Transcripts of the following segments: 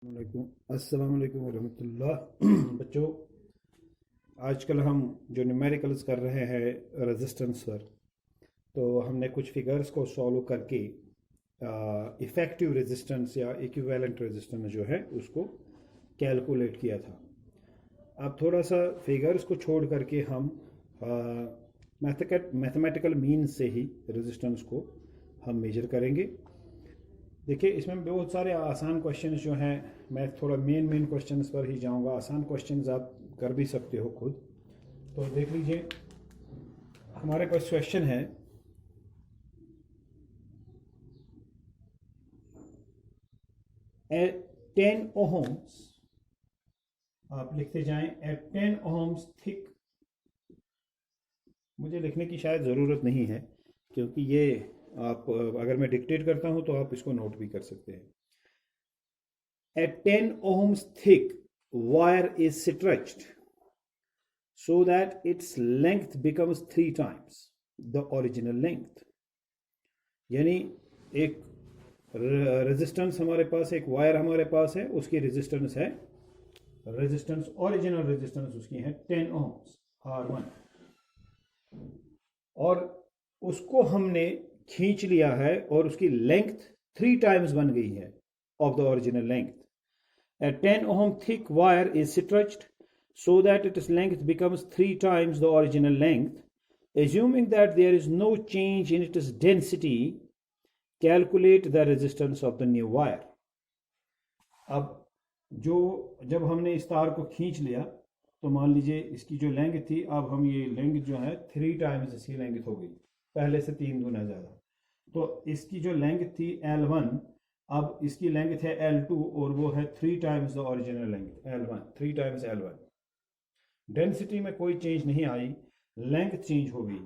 अस्सलाम वालेकुम वरहमतुल्लाह। बच्चों, आजकल हम जो न्यूमेरिकल्स कर रहे हैं रेजिस्टेंस पर, तो हमने कुछ फिगर्स को सॉल्व करके इफ़ेक्टिव रेजिस्टेंस या इक्विवेलेंट रेजिस्टेंस जो है उसको कैलकुलेट किया था। अब थोड़ा सा फिगर्स को छोड़ करके हम मैथमेटिकल मीन्स से ही रेजिस्टेंस को हम मेजर करेंगे। देखिए, इसमें बहुत सारे आसान क्वेश्चंस जो हैं, मैं थोड़ा मेन क्वेश्चंस पर ही जाऊंगा। आसान क्वेश्चंस आप कर भी सकते हो खुद। तो देख लीजिए, हमारे पास क्वेश्चन है एट 10 ओहम्स, आप लिखते जाएं एट 10 ओहम्स थिक। मुझे लिखने की शायद ज़रूरत नहीं है, क्योंकि ये आप अगर मैं डिक्टेट करता हूं तो आप इसको नोट भी कर सकते हैं। At 10 ohms thick wire is stretched so that its length becomes 3 times the original length। यानी एक रेजिस्टेंस हमारे पास, एक वायर हमारे पास है, उसकी रेजिस्टेंस है, रेजिस्टेंस ओरिजिनल रेजिस्टेंस उसकी है 10 ohms R1, और उसको हमने खींच लिया है और उसकी लेंथ 3 टाइम्स बन गई है of the original length. A 10 ohm thick wire is stretched so that its length becomes 3 times the original length. Assuming that there is no change in its density, calculate the resistance of the new wire। अब जब हमने इस तार को खींच लिया, तो मान लीजिए इसकी जो लेंथ थी, अब हम ये लेंथ जो है 3 टाइम्स इसकी लेंथ हो गई, पहले से 3 गुना ज़्यादा। तो इसकी जो लेंथ थी L1, अब इसकी लेंथ है L2 और वो है 3 times the original length L1, 3 times L1। Density में कोई चेंज नहीं आई, लेंथ चेंज हो गई,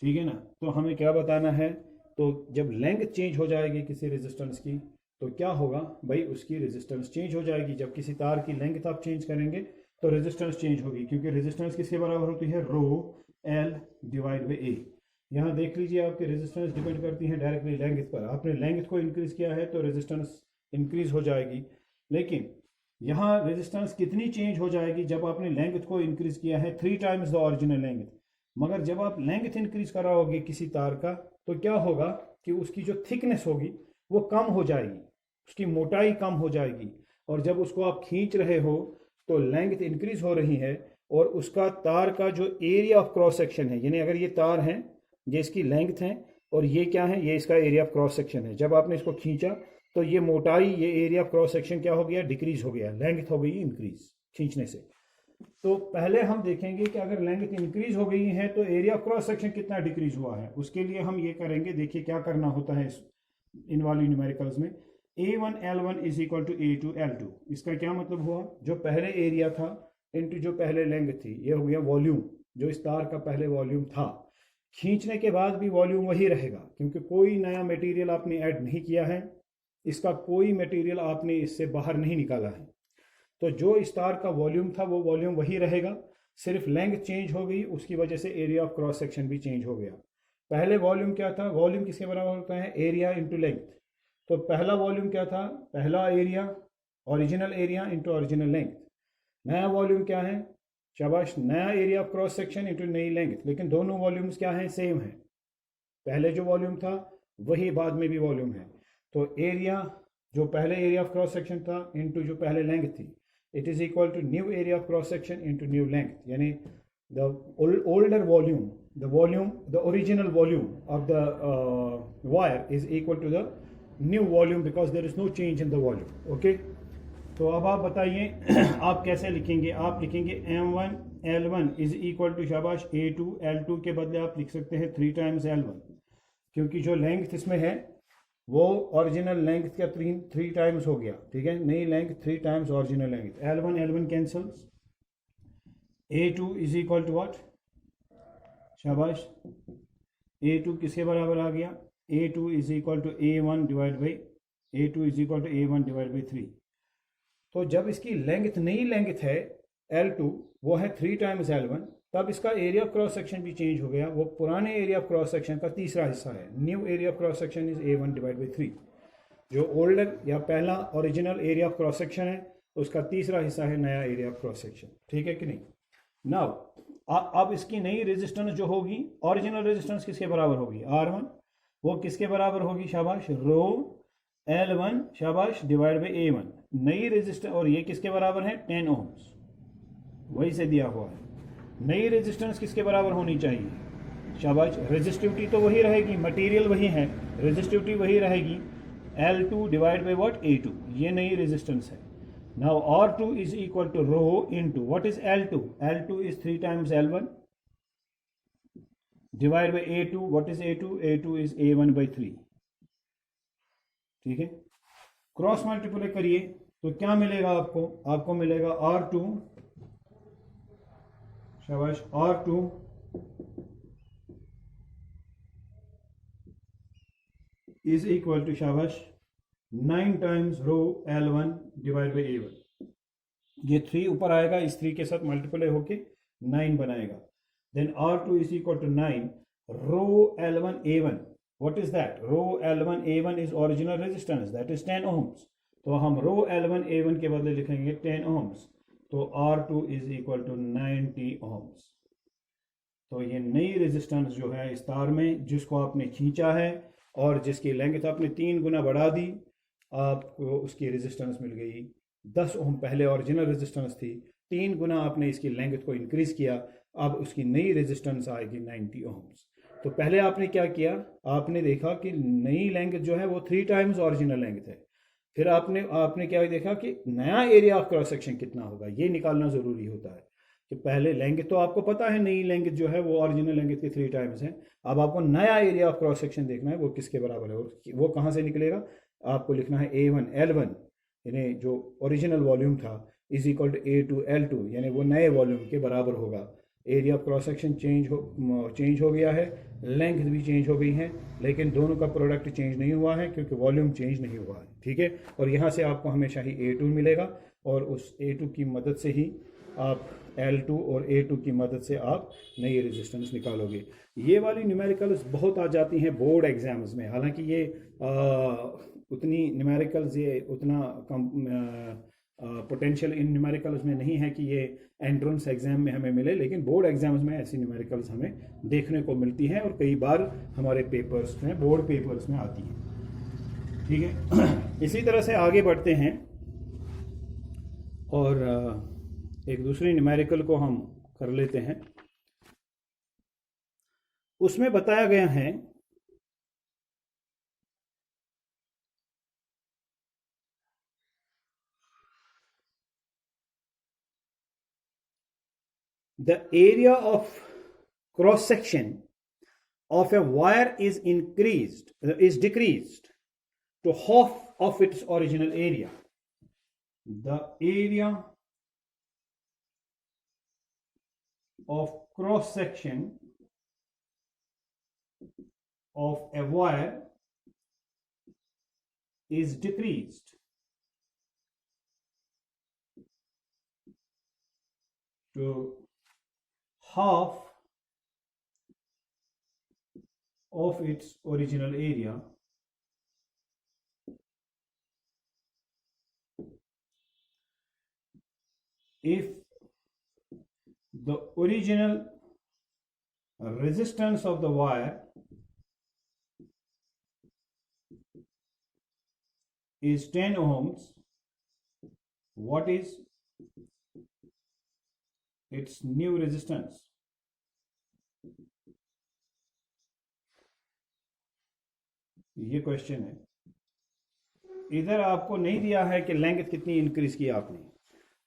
ठीक है ना। तो हमें क्या बताना है, तो जब लेंथ चेंज हो जाएगी किसी रेजिस्टेंस की, तो क्या होगा भाई, उसकी रेजिस्टेंस चेंज हो जाएगी। जब किसी तार की लेंथ आप चेंज करेंगे तो रेजिस्टेंस चेंज होगी, क्योंकि रेजिस्टेंस किसके बराबर होती है, रो एल डिवाइड बाई ए। यहाँ देख लीजिए, आपकी रेजिस्टेंस डिपेंड करती है डायरेक्टली लेंथ पर। आपने लेंथ को इंक्रीज किया है तो रेजिस्टेंस इंक्रीज हो जाएगी, लेकिन यहाँ रेजिस्टेंस कितनी चेंज हो जाएगी, जब आपने लेंथ को इंक्रीज किया है 3 टाइम्स द ओरिजिनल लेंथ। मगर जब आप लेंथ इंक्रीज कराओगे किसी तार का, तो क्या होगा कि उसकी जो थिकनेस होगी वो कम हो जाएगी, उसकी मोटाई कम हो जाएगी, और जब उसको आप खींच रहे हो तो लेंथ इंक्रीज हो रही है, और उसका तार का जो एरिया ऑफ क्रॉस सेक्शन है, यानी अगर ये तार है, ये इसकी लेंथ है, और ये क्या है, ये इसका एरिया ऑफ क्रॉस सेक्शन है। जब आपने इसको खींचा तो ये मोटाई, ये एरिया ऑफ क्रॉस सेक्शन क्या हो गया, डिक्रीज हो गया, लेंथ हो गई इंक्रीज खींचने से। तो पहले हम देखेंगे कि अगर लेंथ इंक्रीज हो गई है तो एरिया ऑफ क्रॉस सेक्शन कितना डिक्रीज हुआ है। उसके लिए हम ये करेंगे, देखिए क्या करना होता है इन वाली न्यूमेरिकल्स में। A1 L1 is equal to A2 L2। इसका क्या मतलब हुआ, जो पहले एरिया था इंटू जो पहले लेंथ थी, ये हो गया वॉल्यूम, जो इस तार का पहले वॉल्यूम था। खींचने के बाद भी वॉल्यूम वही रहेगा, क्योंकि कोई नया मटेरियल आपने ऐड नहीं किया है, इसका कोई मटेरियल आपने इससे बाहर नहीं निकाला है। तो जो इस तार का वॉल्यूम था वो वॉल्यूम वही रहेगा, सिर्फ लेंथ चेंज हो गई, उसकी वजह से एरिया ऑफ क्रॉस सेक्शन भी चेंज हो गया। पहले वॉल्यूम क्या था, वॉल्यूम किसके बराबर होता है, एरिया इंटू लेंथ। तो पहला वॉल्यूम क्या था, पहला area, original area into original length. नया वॉल्यूम क्या है, शाबाश, नया area of cross section into नई लेंथ। लेकिन दोनों वॉल्यूम्स क्या हैं, सेम है। पहले जो वॉल्यूम था वही बाद में भी वॉल्यूम है। तो एरिया, जो पहले एरिया ऑफ क्रॉस सेक्शन था इंटू जो पहले लेंथ थी, it is equal to new area of cross section into new length. यानी the older volume, the original volume of the wire is equal to the new volume, because there is no change in the volume. Okay, तो अब आप बताइए आप कैसे लिखेंगे। आप लिखेंगे M1 L1 is equal to, शाबाश, A2 L2 के बदले आप लिख सकते हैं 3 टाइम्स L1, क्योंकि जो लेंथ इसमें है वो ओरिजिनल लेंथ का 3 टाइम्स हो गया, ठीक है। नई length 3 times original length. L1 cancels. A2 is equal to what, शाबाश, A2 किसके बराबर आ गया, A2 is equal to A1 divide by, A2 is equal to A1 divide by 3। तो जब इसकी लेंथ, नई लेंथ है L2, वो है 3 टाइम्स L1, तब इसका एरिया ऑफ क्रॉस सेक्शन भी चेंज हो गया, वो पुराने एरिया ऑफ क्रॉस सेक्शन का तीसरा हिस्सा है। New area of cross section is A1 divide by 3। जो ओल्डर या पहला original area of cross section है उसका तीसरा हिस्सा है नया एरिया ऑफ क्रॉस सेक्शन, ठीक है कि नहीं। नाउ अब इसकी नई रेजिस्टेंस जो होगी, ओरिजिनल रेजिस्टेंस किसके बराबर होगी, R1, वो किसके बराबर होगी, शाबाश, रो L1, शाबाश, डिवाइड बाई A1। नई रेजिस्टेंस, और ये किसके बराबर है, 10 ओम्स, वही से दिया हुआ है। नई रेजिस्टेंस किसके बराबर होनी चाहिए, शाबाश, रेजिस्टिविटी तो वही रहेगी, मटेरियल वही है, रेजिस्टिविटी वही रहेगी, L2 divide by what, A2, ये नई रेजिस्टेंस है। Now R2 is equal to rho into what is L2? L2 is 3 times L1 divided by A2. What is A2? A2 is A1 by 3. ठीक है, cross multiply करिए तो क्या मिलेगा आपको, आपको मिलेगा R2, शाबाश, R2 is equal to, शाबाश, 9 times row L1 divide by A1। ये 3 ऊपर आएगा, इस 3 के साथ मल्टीप्लाई होके 9 बनाएगा। Then R2 is equal to 9 rho L1 A1। What is that, rho L1 A1 is original resistance, that is 10 ohms. तो हम रो L1 A1 के बदले लिखेंगे 10 ओम्स, तो R2 is equal to 90 ohms. तो ये नई रेजिस्टेंस जो है इस तार में, जिसको आपने खींचा है और जिसकी लेंथ आपने 3 गुना बढ़ा दी, आपको उसकी रेजिस्टेंस मिल गई 10 ओम। पहले ओरिजिनल रेजिस्टेंस थी, 3 गुना आपने इसकी लेंथ को इंक्रीज किया, अब उसकी नई रेजिस्टेंस आएगी 90 ओम्स। तो पहले आपने क्या किया, आपने देखा कि नई लेंथ जो है वो 3 टाइम्स ओरिजिनल लेंथ है। फिर आपने क्या देखा कि नया एरिया ऑफ क्रॉस सेक्शन कितना होगा, ये निकालना ज़रूरी होता है। कि पहले लेंथ तो आपको पता है, नई लेंथ जो है वो ओरिजिनल लेंथ के 3 टाइम्स है। अब आपको नया एरिया ऑफ क्रॉस सेक्शन देखना है, वो किसके बराबर है, और वो कहाँ से निकलेगा, आपको लिखना है A1 L1, यानी जो ओरिजिनल वॉल्यूम था, is equal to A2 L2, यानी वो नए वॉल्यूम के बराबर होगा। Area of cross section change हो गया है, लेंथ भी चेंज हो गई है, लेकिन दोनों का प्रोडक्ट चेंज नहीं हुआ है क्योंकि वॉल्यूम चेंज नहीं हुआ है, ठीक है। और यहाँ से आपको हमेशा ही A2 मिलेगा, और उस A2 की मदद से ही आप L2 और A2 की मदद से आप नई रेजिस्टेंस निकालोगे। ये वाली न्यूमेरिकल्स बहुत आ जाती हैं बोर्ड एग्जाम्स में, हालांकि ये उतनी न्यूमेरिकल्स, ये उतना पोटेंशियल इन न्यूमेरिकल्स में नहीं है कि ये एंट्रेंस एग्जाम में हमें मिले, लेकिन बोर्ड एग्जाम्स में ऐसी न्यूमेरिकल्स हमें देखने को मिलती हैं और कई बार हमारे पेपर्स में, बोर्ड पेपर्स में आती हैं, ठीक है। इसी तरह से आगे बढ़ते हैं और एक दूसरी न्यूमेरिकल को हम कर लेते हैं। उसमें बताया गया है the area of cross section of a wire is decreased to half of its original area. The area of cross section of a wire is decreased to half of its original area if the original resistance of the wire is 10 ohms. What is its new resistance? ये question है। इधर आपको नहीं दिया है कि length कितनी increase की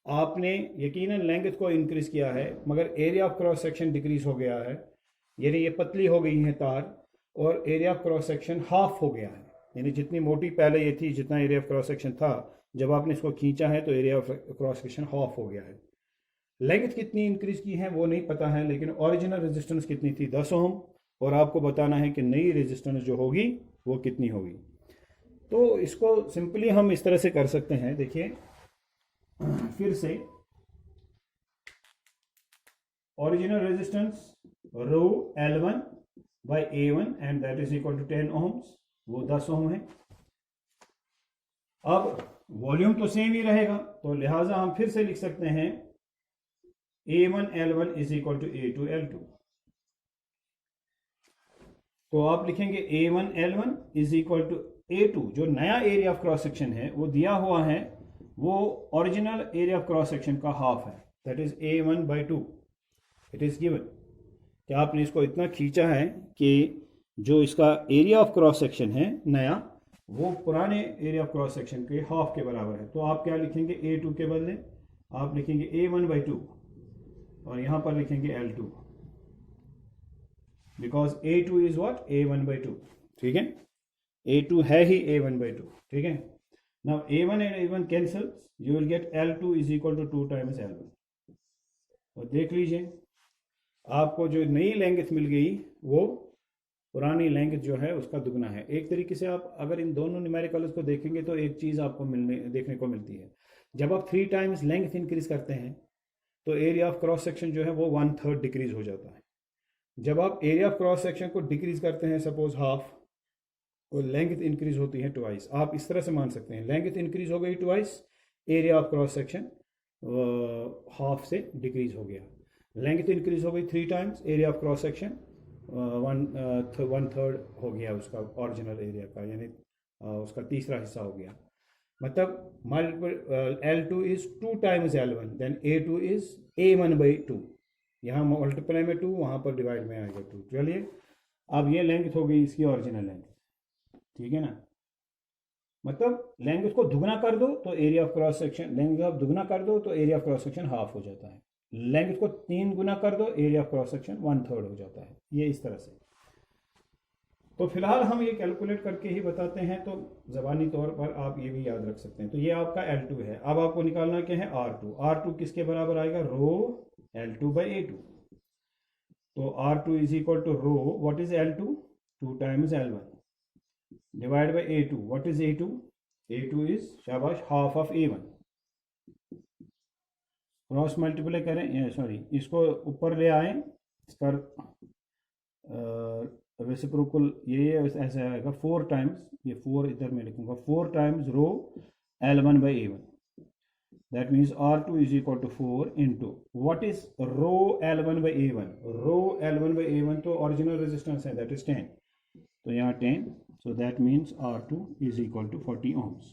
आपने यकीनन लेंथ को इंक्रीज किया है, मगर area of cross section decrease हो गया है, यानी ये पतली हो गई है तार और area of cross section half हो गया है, यानी जितनी मोटी पहले ये थी, जितना एरिया ऑफ क्रॉस सेक्शन था, जब आपने इसको खींचा है तो area of cross section half हो गया है। लेंथ कितनी इंक्रीज की है वो नहीं पता है, लेकिन ओरिजिनल रेजिस्टेंस कितनी थी, 10 ओम, और आपको बताना है कि नई रेजिस्टेंस जो होगी वो कितनी होगी। तो इसको सिंपली हम इस तरह से कर सकते हैं, देखिए फिर से, original resistance rho L1 by A1 and that is equal to 10 ohms, वो 10 ओम है। अब वॉल्यूम तो सेम ही रहेगा, तो लिहाजा हम फिर से लिख सकते हैं A1L1 is equal to A2L2। तो आप लिखेंगे A1L1 is equal to A2, जो नया एरिया ऑफ क्रॉस सेक्शन है वो दिया हुआ है, वो original area of cross section का हाफ है, that is A1/2, it is given. क्या आपने इसको इतना खींचा है कि जो इसका एरिया ऑफ क्रॉस सेक्शन है नया, वो पुराने एरिया ऑफ क्रॉस सेक्शन के हाफ के बराबर है। तो आप क्या लिखेंगे, A2 के बदले आप लिखेंगे A1/2 और यहां पर लिखेंगे L2, because A2 is what, A1/2। ठीक है, A2 है ही A1/2। ठीक है, now A1 and A1 cancel, you will get L2 is equal to 2 times L1। तो देख लीजिए, आपको जो नई लेंथ मिल गई वो पुरानी लेंथ जो है उसका दुगना है। एक तरीके से आप अगर इन दोनों न्यूमेरिकल्स को देखेंगे तो एक चीज़ आपको देखने को मिलती है, जब आप 3 टाइम्स लेंथ इंक्रीज करते हैं तो एरिया ऑफ क्रॉस सेक्शन जो है वो 1/3 डिक्रीज हो जाता है। जब आप एरिया ऑफ क्रॉस सेक्शन को डिक्रीज करते हैं, सपोज हाफ, तो लेंथ इंक्रीज होती है ट्वाइस। आप इस तरह से मान सकते हैं, लेंथ इंक्रीज हो गई twice, area of cross section half से डिक्रीज हो गया। लेंथ इंक्रीज हो गई 3 times, area of cross section 1/3 हो गया उसका ओरिजिनल एरिया का, यानी उसका तीसरा हिस्सा हो गया। मतलब multiple L2 is 2 times L1, then A2 is A1/2। यहाँ मल्टीप्लाई में 2, वहाँ पर डिवाइड में आएगा 2। चलिए, अब ये लेंथ हो गई इसकी ओरिजिनल लेंथ। ठीक है ना, मतलब लेंथ को दुगना कर दो तो area of cross section, length को दुगना कर दो तो area of cross section half हो जाता है। लेंथ को 3 गुना कर दो, एरिया ऑफ क्रॉस सेक्शन 1/3 हो जाता है। ये इस तरह से। तो फिलहाल हम ये कैलकुलेट करके ही बताते हैं, तो जबानी तौर पर आप ये भी याद रख सकते हैं। तो ये आपका L2 है। अब आपको निकालना क्या है, R2। R2 किसके बराबर आएगा, रो L2/A2। तो R2 is equal to rho, what is L2, 2 times L1 divide by A2, what is A2, A2 is शाबाश half of A1। Cross multiply करें, सॉरी इसको ऊपर ले आए, इसका रेसिप्रोकल ये ऐसे आएगा 4 टाइम्स, ये 4 इधर में लिखूंगा, 4 times rho L1/A1, that means R2 is equal to 4 into what is rho L1/A1। Rho L1/A1 तो ओरिजिनल रेजिस्टेंस है, दैट इज 10, तो यहाँ 10, so that means R2 is equal to 40 ohms।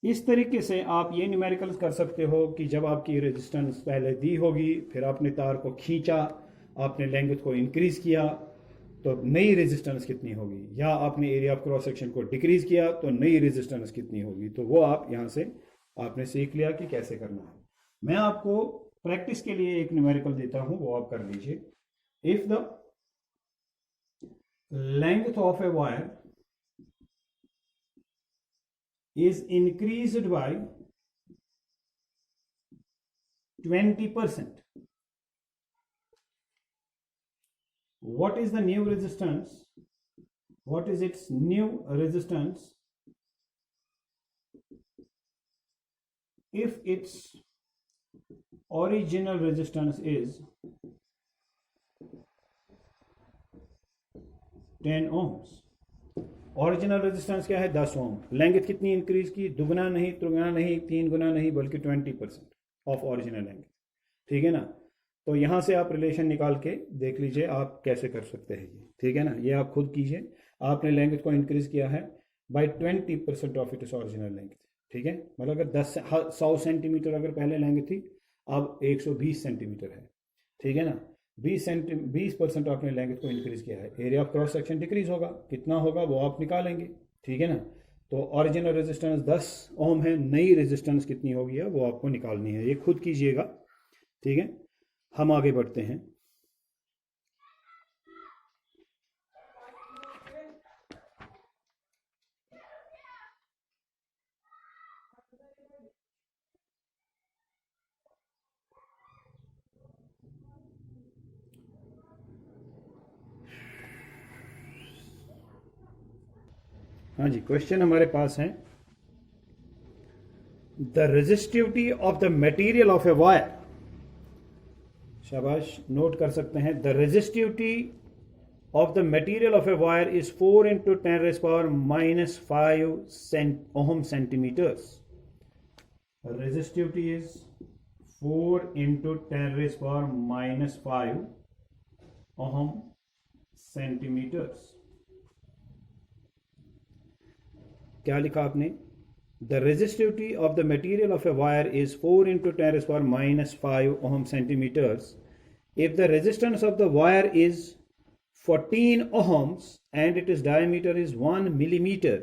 इस तरीके से आप ये न्यूमेरिकल्स कर सकते हो कि जब आपकी रेजिस्टेंस पहले दी होगी, फिर आपने तार को खींचा, आपने लेंथ को इंक्रीज किया, तो नई रेजिस्टेंस कितनी होगी, या आपने एरिया ऑफ क्रॉस सेक्शन को डिक्रीज किया तो नई रेजिस्टेंस कितनी होगी। तो वो आप यहाँ से आपने सीख लिया कि कैसे करना है। मैं आपको प्रैक्टिस के लिए एक न्यूमेरिकल देता हूँ, वो आप कर लीजिए। If the length of a wire is increased by 20%, what is the new resistance, what is its new resistance if its original resistance is 10 ohms। Original resistance क्या है, 10 ओम। लेंथ कितनी इंक्रीज की, दुगना नहीं, त्रिगुना नहीं, 3 गुना नहीं, बल्कि 20% ऑफ ओरिजिनल लेंथ। ठीक है ना, तो यहाँ से आप रिलेशन निकाल के देख लीजिए आप कैसे कर सकते हैं ये। ठीक है ना, ये आप खुद कीजिए। आपने लेंथ को इंक्रीज किया है by 20% of it is original length. ठीक है, मतलब अगर 100 सेंटीमीटर अगर पहले लेंथ थी, अब 120 सेंटीमीटर है। ठीक है ना, 20% आपने लेंथ को इंक्रीज किया है, area of cross section decrease होगा, कितना होगा वो आप निकालेंगे। ठीक है ना, तो ओरिजिनल रेजिस्टेंस 10 ओम है, नई रेजिस्टेंस कितनी होगी है वो आपको निकालनी है, ये खुद कीजिएगा। ठीक है, हम आगे बढ़ते हैं। हाँ जी, क्वेश्चन हमारे पास है, the resistivity of the material of a wire. शाबाश, नोट कर सकते हैं, the resistivity of the material of a wire is 4 into 10 raised power minus 5 ohm centimeters. Resistivity is 4 into 10 raised power minus 5 ohm centimeters. क्या लिखा आपने? The resistivity of the material of a wire is 4 into 10 raised power minus 5 ohm centimeters. If the resistance of the wire is 14 ohms and its diameter is 1 millimeter,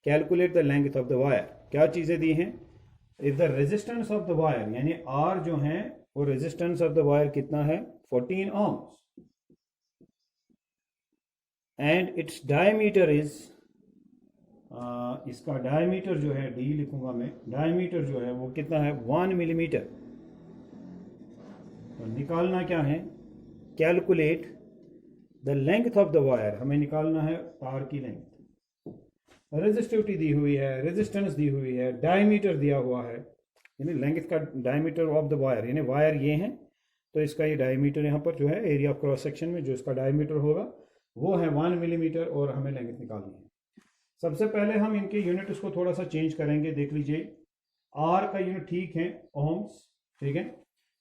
calculate the length of the wire. क्या चीजें दी हैं? If the resistance of the wire यानी R जो है वो resistance of the wire कितना है? 14 ohms and its diameter is इसका डायमीटर जो है D लिखूंगा मैं, डायमीटर जो है वो कितना है? 1 मिलीमीटर. तो निकालना क्या है? Calculate the length of the wire. हमें निकालना है तार की लेंथ. रेजिस्टिविटी दी हुई है, रेजिस्टेंस दी हुई है, डायमीटर दिया हुआ है, यानी लेंथ का डायमीटर ऑफ द वायर, यानी वायर ये है तो इसका ये डायमीटर यहाँ पर जो है एरिया ऑफ क्रॉस सेक्शन में जो इसका डायमीटर होगा वो है 1 मिलीमीटर और हमें लेंथ निकालनी है. सबसे पहले हम इनके यूनिट इसको थोड़ा सा चेंज करेंगे. देख लीजिए आर का यूनिट ठीक है ओम्स, ठीक है,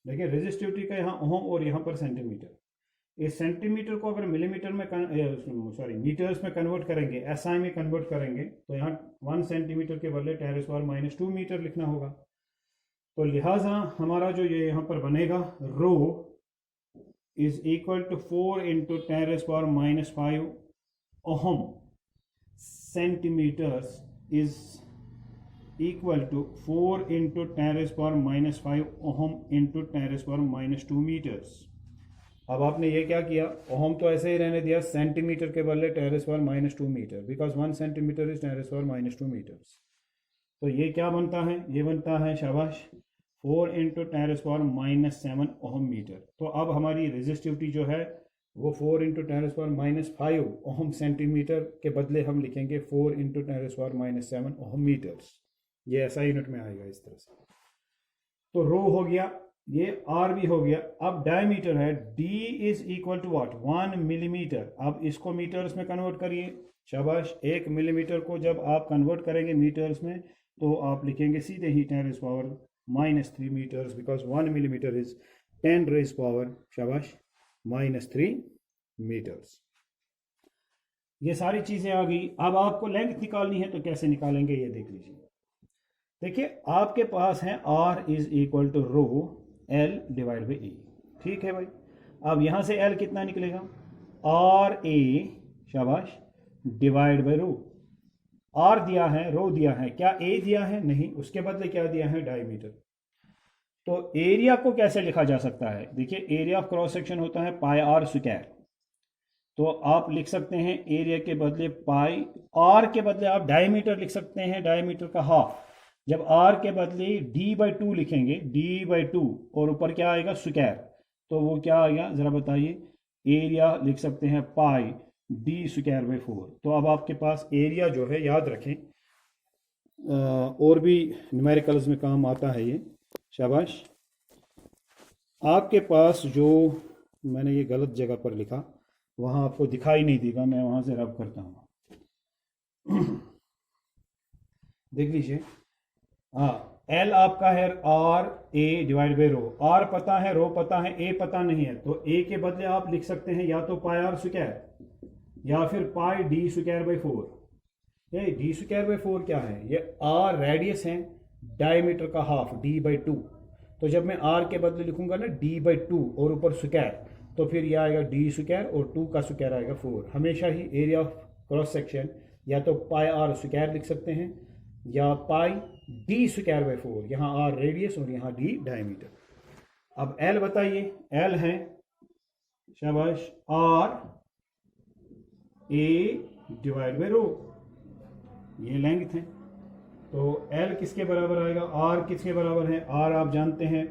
लेकिन रेजिस्टिविटी का यहाँ ओम और यहाँ पर सेंटीमीटर. इस सेंटीमीटर को अगर मिलीमीटर में मीटर्स में कन्वर्ट करेंगे, एसआई में कन्वर्ट करेंगे तो यहाँ 1 सेंटीमीटर के बदले 10⁻⁻² मीटर लिखना होगा. तो लिहाजा हमारा जो ये यहाँ पर बनेगा rho is equal to 4 into 10⁻⁻5 ohm centimeters is equal to 4 into 10⁻⁵ ohm into 10⁻² meters. अब आपने ये क्या किया? ओम तो ऐसे ही रहने दिया, सेंटीमीटर के बदले 10⁻² metre, because 1 centimetre is 10⁻² metres. तो ये क्या बनता है? ये बनता है शाबाश 4 into 10⁻⁷ ओम मीटर. तो अब हमारी रेजिस्टिविटी जो है वो 4 into 10⁻⁵ ओम सेंटीमीटर के बदले हम लिखेंगे 4 into 10⁻⁷ ओम मीटर्स. ये ऐसा यूनिट में आएगा इस तरह से. तो रो हो गया, ये आर भी हो गया. अब डायमीटर है D is equal to what? 1 millimetre. अब इसको मीटर्स में कन्वर्ट करिए. शाबाश. 1 मिलीमीटर को जब आप कन्वर्ट करेंगे मीटर्स में तो आप लिखेंगे सीधे ही 10⁻³ मीटर्स, बिकॉज 1 मिलीमीटर इज 10⁻⁻, शाबाश, -3 मीटर्स. ये सारी चीजें आ गई. अब आपको लेंथ निकालनी है तो कैसे निकालेंगे ये देख लीजिए. देखिए आपके पास है R is equal to rho L divide by A. ठीक है भाई. अब यहां से L कितना निकलेगा? RA, शाबाश, डिवाइड बाई रो. R दिया है, रो दिया है, क्या A दिया है? नहीं. उसके बदले क्या दिया है? डायमीटर. तो एरिया को कैसे लिखा जा सकता है? देखिए एरिया ऑफ क्रॉस सेक्शन होता है पाई आर स्क्वायर. तो आप लिख सकते हैं एरिया के बदले पाई, आर के बदले आप डायमीटर लिख सकते हैं, डायमीटर का हाफ. जब आर के बदले d/2 लिखेंगे, d/2 और ऊपर क्या आएगा? स्क्वायर. तो वो क्या आएगा जरा बताइए? एरिया लिख सकते हैं पाई d²/4. तो अब आपके पास एरिया जो है, याद रखें और भी न्यूमेरिकल्स में काम आता है ये, शाबाश. आपके पास जो मैंने ये गलत जगह पर लिखा वहां आपको दिखाई नहीं देगा, मैं वहां से रब करता हूं. देख लीजिए. हाँ, एल आपका है R A divide by rho. R पता है, रो पता है, ए पता नहीं है. तो ए के बदले आप लिख सकते हैं या तो पाई आर स्क्वायर या फिर पाई d²/4. ये d²/4 क्या है? ये आर रेडियस है, डायमीटर का हाफ d/2. तो जब मैं r के बदले लिखूंगा ना d/2 और ऊपर स्क्वायर, तो फिर यह आएगा d² और 2 का स्क्वायर आएगा 4. हमेशा ही एरिया ऑफ क्रॉस सेक्शन या तो पाई आर स्क्वायर लिख सकते हैं या पाई d²/4. यहाँ r रेडियस और यहाँ d डायमीटर. अब l बताइए. l है, शाबाश, r a डिवाइड बाई रो. ये लेंथ है. तो L किसके बराबर आएगा? R किसके बराबर है? R आप जानते हैं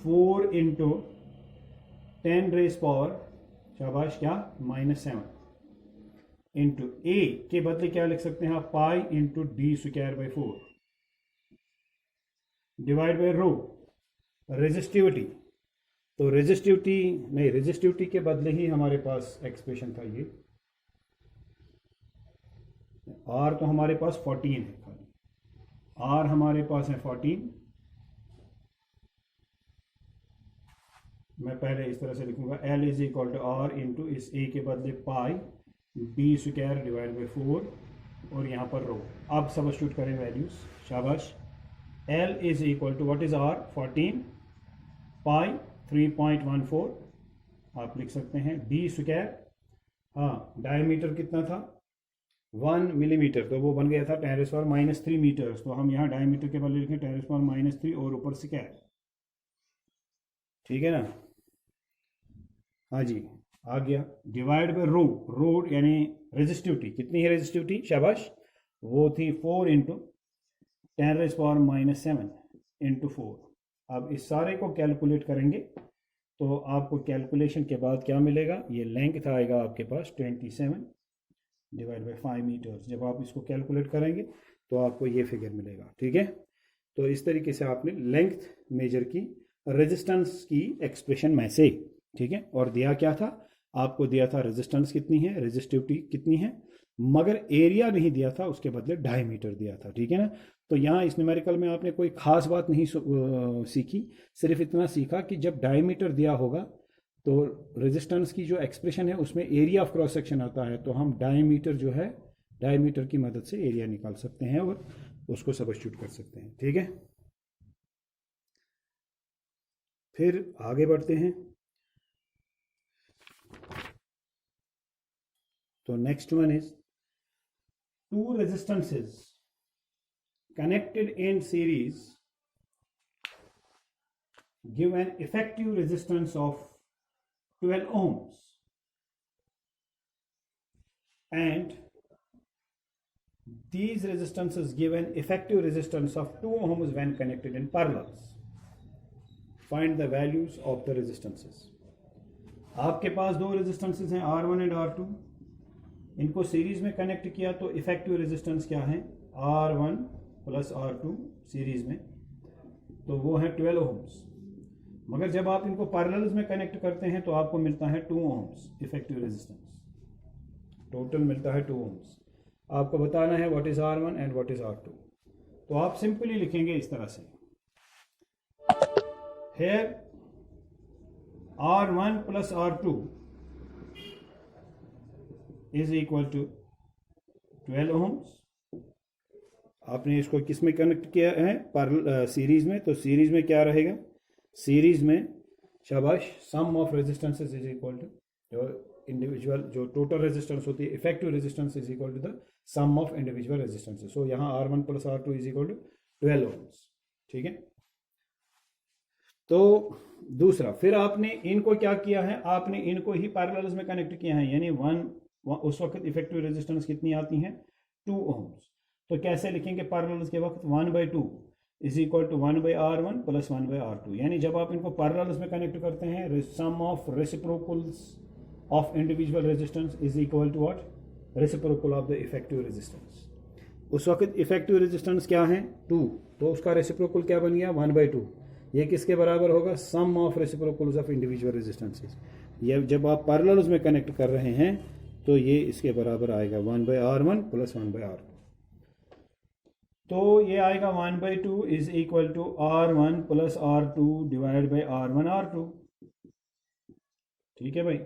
4 इंटू 10⁻⁻, शाबाश, क्या? -7 इंटू A के बदले क्या लिख सकते हैं आप? Pi into d²/4 divide by row resistivity. तो रेजिस्टिविटी नहीं, रेजिस्टिविटी के बदले ही हमारे पास एक्सप्रेशन था ये। आर तो हमारे पास 14 है, खाली आर हमारे पास है 14। मैं पहले इस तरह से लिखूंगा, L is equal to R into इस ए के बदले pi B square divide by 4 और यहाँ पर रो। अब सबस्टिट्यूट करें वैल्यूज, शाबाश। L is equal to what is R 14 pi 3.14 आप लिख सकते हैं, बी स्क्वायर, हाँ डायमीटर कितना था 1 मिलीमीटर, तो वो बन गया था 10⁻³ मीटर्स। तो हम यहाँ डायमीटर के बदले लिखें 10⁻³ और ऊपर स्क्वायर, ठीक है ना। हाँ जी आ गया, डिवाइड बाय रो। रो यानी रेजिस्टिविटी कितनी है, रेजिस्टिविटी शाबाश, वो थी 4 इंटू 10⁻⁷ इंटू 4। अब इस सारे को कैलकुलेट करेंगे तो आपको कैलकुलेशन के बाद क्या मिलेगा, ये लेंथ आएगा आपके पास 27 डिवाइड बाई 5 मीटर्स। जब आप इसको कैलकुलेट करेंगे तो आपको ये फिगर मिलेगा, ठीक है। तो इस तरीके से आपने लेंथ मेजर की रेजिस्टेंस की एक्सप्रेशन में से, ठीक है। और दिया क्या था आपको, दिया था रेजिस्टेंस कितनी है, रेजिस्टिविटी कितनी है, मगर एरिया नहीं दिया था, उसके बदले डायमीटर दिया था, ठीक है ना। तो यहाँ इस न्यूमेरिकल में आपने कोई खास बात नहीं सीखी, सिर्फ इतना सीखा कि जब डायमीटर दिया होगा तो रेजिस्टेंस की जो एक्सप्रेशन है उसमें एरिया ऑफ क्रॉस सेक्शन आता है, तो हम डायमीटर जो है, डायमीटर की मदद से एरिया निकाल सकते हैं और उसको सबस्टिट्यूट कर सकते हैं, ठीक है। फिर आगे बढ़ते हैं। तो next one is two resistances connected in series give an effective resistance of 12 ohms and these resistances give an effective resistance of 2 ohms when connected in parallels. Find the values of the resistances. आपके पास दो resistances हैं R1 and R2, इनको series में connect किया तो effective resistance क्या है, R1 plus R2 series में, तो वो है 12 ओम्स। मगर जब आप इनको पैरेलल्स में कनेक्ट करते हैं तो आपको मिलता है 2 ओम्स इफेक्टिव रेजिस्टेंस, टोटल मिलता है 2 ओम्स। आपको बताना है what is R1 and what is R2। तो आप सिंपली लिखेंगे इस तरह से, here R1 plus R2 is equal to 12 ohms. आपने इसको किस में कनेक्ट किया है, पर सीरीज में, तो सीरीज में क्या रहेगा, सीरीज में शाबाश sum of resistances is equal to जो इंडिविजुअल जो टोटल रेजिस्टेंस होती है, effective resistance is equal to the sum of individual resistances. So यहाँ R1 plus R2 is equal to 12 ohms, ठीक है। तो दूसरा, फिर आपने इनको क्या किया है, आपने इनको ही पैरेलल्स में कनेक्ट किया है, यानी उस वक्त इफेक्टिव रेजिस्टेंस कितनी आती है 2 ओम्स। तो कैसे लिखेंगे पैरेलल्स के वक्त, 1/2 is equal to 1/R1 plus 1/R2, यानी जब आप इनको पैरेलल्स में कनेक्ट करते हैं sum of reciprocals of individual resistance is equal to what, reciprocal of the effective resistance. उस वक्त इफेक्टिव रेजिस्टेंस क्या है 2, तो उसका रेसिप्रोकल क्या बन गया 1/2। ये किसके बराबर होगा, sum of reciprocals of individual resistances. ये जब आप पैरेलल्स में कनेक्ट कर रहे हैं तो ये इसके बराबर आएगा 1/R1 प्लस 1/R2। तो ये आएगा 1/2 is equal to R1 plus R2 divide by R1 R2, ठीक है भाई।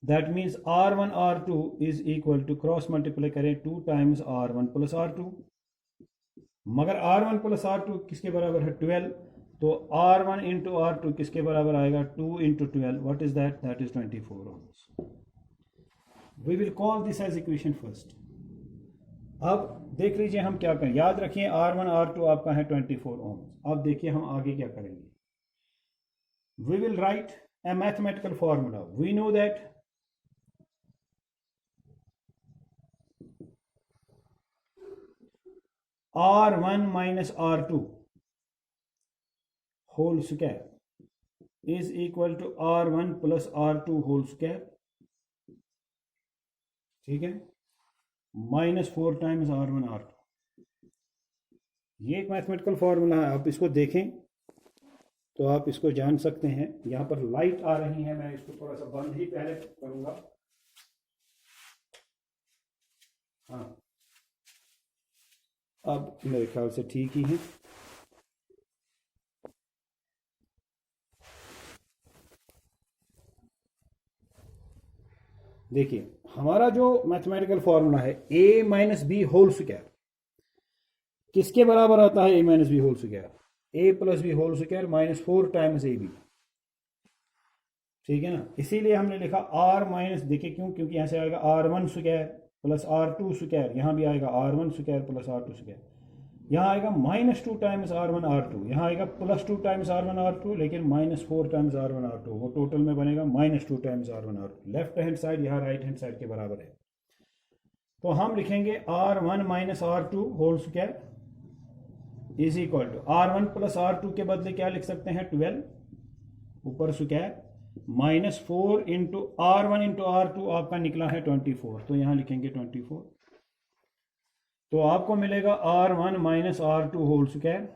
That means R1 R2 is equal to, cross multiply करें 2 टाइम्स R1 प्लस R2, मगर R1 प्लस R2 किसके बराबर है 12, तो R1 इंटू R2 किसके बराबर आएगा 2 into 12, what is that, that is 24 ohms. We will call this as equation first. अब देख लीजिए हम क्या करें, याद रखिए R1 R2 आपका है 24 ओम्स। अब देखिए हम आगे क्या करेंगे, we will write a mathematical formula. We know that R1 minus R2 whole square is equal to R1 plus R2 whole square, ठीक है, -4 टाइम्स R1 R2। ये एक मैथमेटिकल फॉर्मूला है, आप इसको देखें तो आप इसको जान सकते हैं। यहाँ पर लाइट आ रही है, मैं इसको थोड़ा सा बंद ही पहले करूँगा। हाँ, अब मेरे ख्याल से ठीक ही है। देखिए, हमारा जो मैथमेटिकल फॉर्मूला है a minus B whole square किसके बराबर आता है? a minus B whole square, a plus B whole square minus 4 times A B. ठीक है ना, इसीलिए हमने लिखा r माइनस, देखिए क्यों, क्योंकि यहाँ से आएगा r1 square plus r2 square, यहाँ भी आएगा r1 square plus r2 square, यहाँ आएगा माइनस 2 टाइम्स r1 r2, यहाँ आएगा प्लस 2 टाइम्स r1 r2, लेकिन माइनस 4 टाइम्स r1 r2, वो टोटल में बनेगा minus 2 times r1 r2। Left hand side यहाँ राइट हैंड साइड के बराबर है, तो हम लिखेंगे r1 minus r2 whole square is equal to r1 plus r2 के बदले क्या लिख सकते हैं? 12 ऊपर square minus 4 into r1 into r2 आपका निकला है 24, तो यहाँ लिखेंगे 24। तो आपको मिलेगा r1 minus r2 whole square,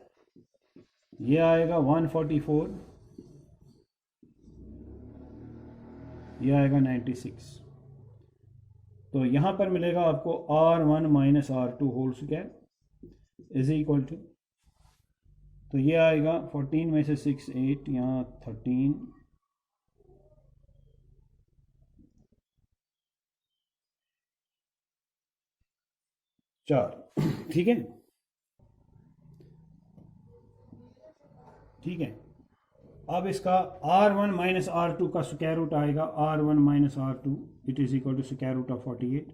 ये आएगा 144, ये आएगा 96। तो यहाँ पर मिलेगा आपको r1 minus r2 whole square is equal to, तो ये आएगा 14 में से 6 8, यहाँ 13, चार। ठीक है, ठीक है। अब इसका r1 माइनस r2 का स्क्वायर रूट आएगा r1 minus r2, it is equal to square root of 48।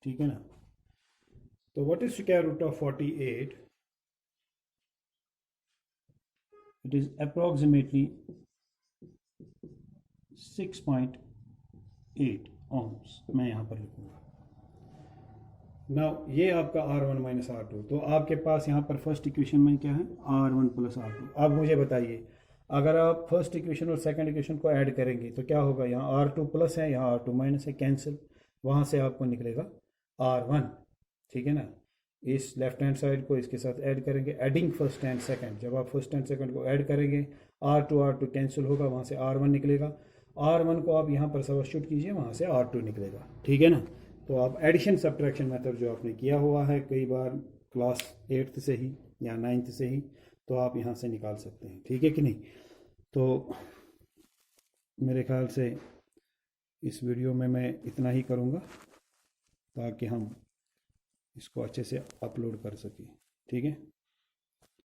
ठीक है ना, तो what is square root of 48? It is approximately 6.8 ohms, मैं यहाँ पर लिखूंगा। नाउ ये आपका r1 माइनस r2, तो आपके पास यहाँ पर फर्स्ट इक्वेशन में क्या है? r1 plus r2। अब मुझे बताइए, अगर आप फर्स्ट इक्वेशन और सेकंड इक्वेशन को ऐड करेंगे तो क्या होगा? यहाँ r2 प्लस है, यहाँ r2 माइनस है, कैंसिल, वहाँ से आपको निकलेगा r1। ठीक है ना, इस लेफ्ट हैंड साइड को इसके साथ ऐड करेंगे, एडिंग फर्स्ट एंड सेकंड, जब आप फर्स्ट एंड सेकंड को ऐड करेंगे r2 कैंसिल होगा, वहाँ से r1 निकलेगा, r1 को आप यहाँ पर सब्स्टिट्यूट कीजिए, वहाँ से r2 निकलेगा। ठीक है ना, तो आप एडिशन सब्ट्रैक्शन मेथड जो आपने किया हुआ है कई बार क्लास 8th से ही या 9th से ही, तो आप यहाँ से निकाल सकते हैं। ठीक है कि नहीं? तो मेरे ख्याल से इस वीडियो में मैं इतना ही करूँगा ताकि हम इसको अच्छे से अपलोड कर सकें। ठीक है।